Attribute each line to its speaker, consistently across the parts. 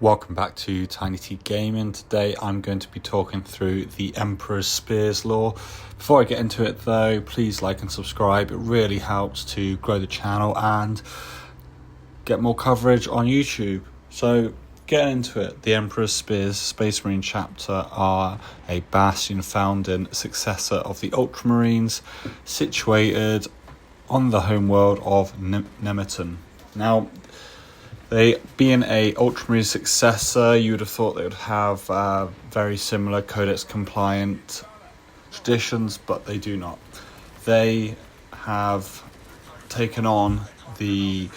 Speaker 1: Welcome back to Tiny T Gaming. Today I'm going to be talking through the Emperor's Spears lore. Before I get into it though, please like and subscribe. It really helps to grow the channel and get more coverage on YouTube. So getting into it, the Emperor's Spears Space Marine chapter are a bastion founding successor of the Ultramarines, situated on the homeworld of Nemeton. Now, they being a Ultramarine successor, you would have thought they would have very similar Codex compliant traditions, but they do not. They have taken on the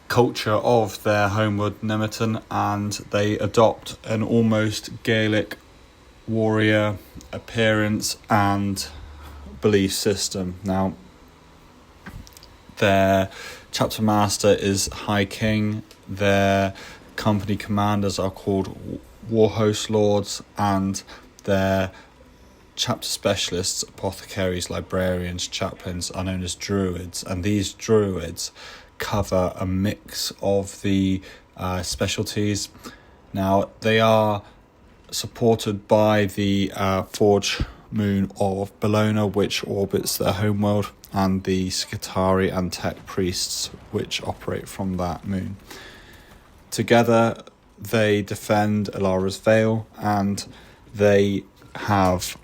Speaker 1: culture of their homeworld Nemeton, and they adopt an almost Gaelic warrior appearance and belief system. Now, their chapter master is High King. Their company commanders are called Warhost Lords, and their chapter specialists, apothecaries, librarians, chaplains are known as druids. And these druids cover a mix of the specialties. Now, they are supported by the Forge Moon of Bellona, which orbits their homeworld, and the Skitari and Tech priests, which operate from that moon. Together, they defend Alara's Vale, and they have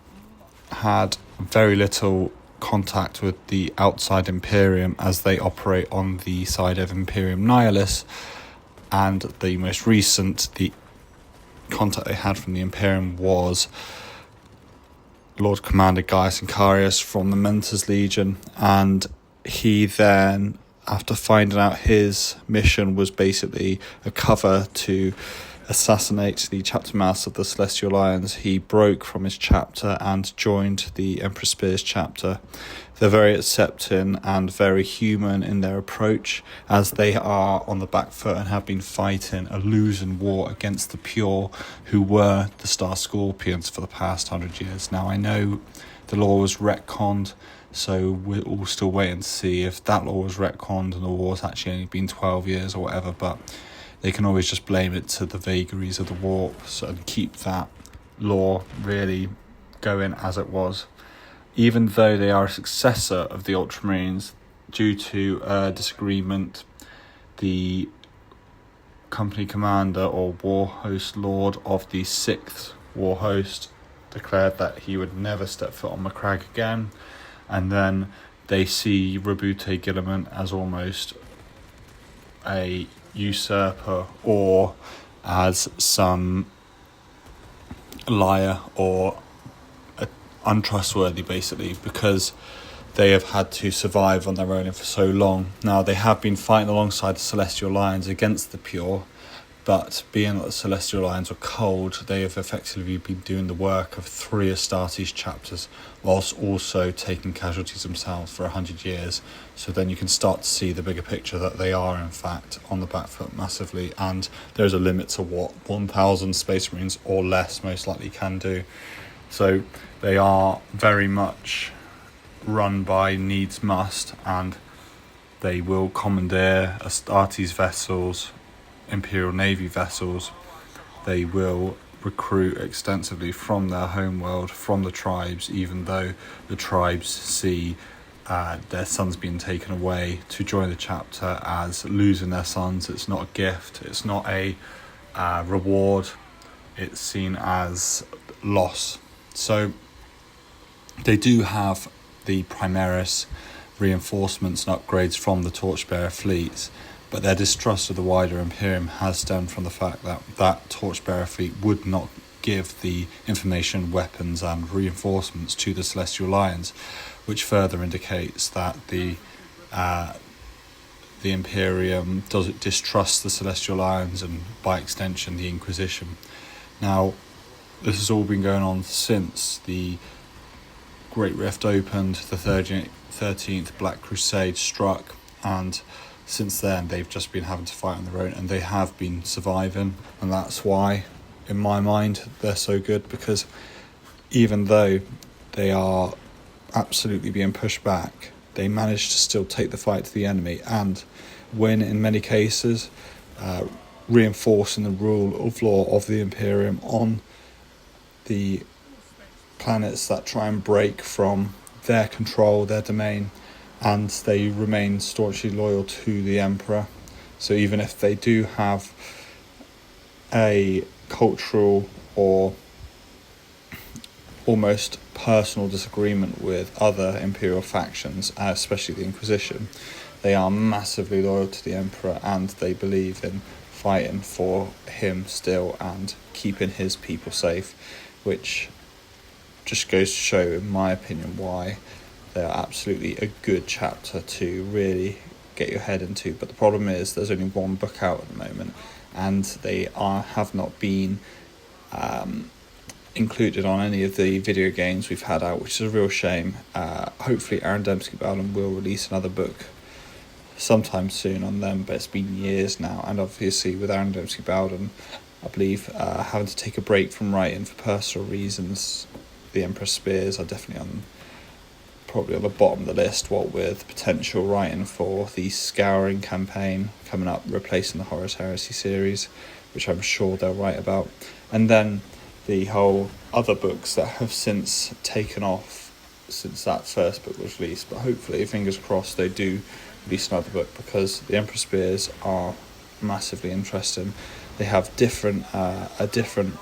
Speaker 1: had very little contact with the outside Imperium, as they operate on the side of Imperium Nihilus, and the most recent contact they had from the Imperium was Lord Commander Gaius Incarius from the Mentors Legion, and he then, after finding out his mission was basically a cover to assassinate the chapter master of the Celestial Lions, he broke from his chapter and joined the Emperor's Spears chapter. They're very accepting and very human in their approach, as they are on the back foot and have been fighting a losing war against the Pure, who were the Star Scorpions for the past 100 years. Now, I know the law was retconned, so we'll all still wait and see if that law was retconned and the war's actually only been 12 years or whatever, but they can always just blame it to the vagaries of the war and keep that law really going as it was. Even though they are a successor of the Ultramarines, due to a disagreement, the company commander or Warhost Lord of the 6th Warhost declared that he would never step foot on Macragge again, and then they see Rabute Gilliman as almost a usurper, or as some liar or untrustworthy, basically, because they have had to survive on their own for so long. Now, they have been fighting alongside the Celestial Lions against the Pure, but being that the Celestial Lions were cold, they have effectively been doing the work of 3 Astartes chapters, whilst also taking casualties themselves for 100 years. So then you can start to see the bigger picture that they are, in fact, on the back foot massively, and there's a limit to what 1,000 Space Marines or less most likely can do. So they are very much run by needs must, and they will commandeer Astartes vessels, Imperial Navy vessels. They will recruit extensively from their homeworld, from the tribes, even though the tribes see their sons being taken away to join the chapter as losing their sons. It's not a gift, it's not a reward, it's seen as loss. So they do have the Primaris reinforcements and upgrades from the Torchbearer fleets, but their distrust of the wider Imperium has stemmed from the fact that that Torchbearer fleet would not give the information, weapons and reinforcements to the Celestial Lions, which further indicates that the Imperium distrusts the Celestial Lions and, by extension, the Inquisition. Now, this has all been going on since the Great Rift opened, the 13th Black Crusade struck, and since then they've just been having to fight on their own, and they have been surviving, and that's why, in my mind, they're so good, because even though they are absolutely being pushed back, they manage to still take the fight to the enemy and win in many cases. reinforcing the rule of law of the Imperium on the planets that try and break from their control, their domain, and they remain staunchly loyal to the Emperor. So even if they do have a cultural or almost personal disagreement with other imperial factions, especially the Inquisition, they are massively loyal to the Emperor, and they believe in fighting for him still and keeping his people safe, which just goes to show, in my opinion, why they are absolutely a good chapter to really get your head into. But the problem is there's only one book out at the moment, and they have not been included on any of the video games we've had out, which is a real shame. Hopefully Aaron Dembski Bowden will release another book sometime soon on them, but it's been years now. And obviously with Aaron Dembski Bowden, I believe having to take a break from writing for personal reasons, the Emperor's Spears are definitely probably on the bottom of the list, what with potential writing for the Scouring campaign coming up, replacing the Horus Heresy series, which I'm sure they'll write about. And then the whole other books that have since taken off since that first book was released. But hopefully, fingers crossed, they do release another book, because the Emperor's Spears are massively interesting. They have a different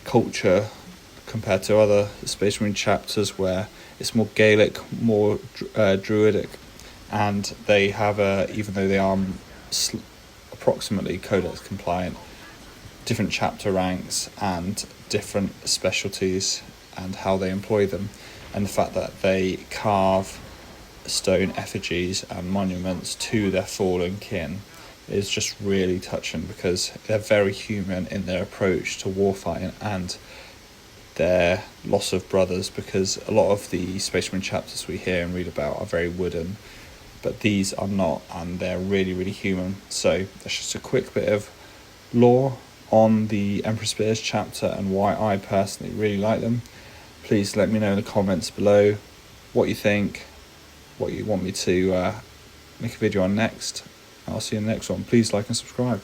Speaker 1: culture compared to other Space Marine chapters, where it's more Gaelic, more druidic, and they have even though they are approximately Codex compliant, different chapter ranks and different specialties and how they employ them, and the fact that they carve stone effigies and monuments to their fallen kin is just really touching, because they're very human in their approach to warfighting and their loss of brothers, because a lot of the Space Marine chapters we hear and read about are very wooden, but these are not, and they're really, really human. So that's just a quick bit of lore on the Emperor's Spears chapter and why I personally really like them. Please let me know in the comments below what you think, what you want me to make a video on next. I'll see you in the next one. Please like and subscribe.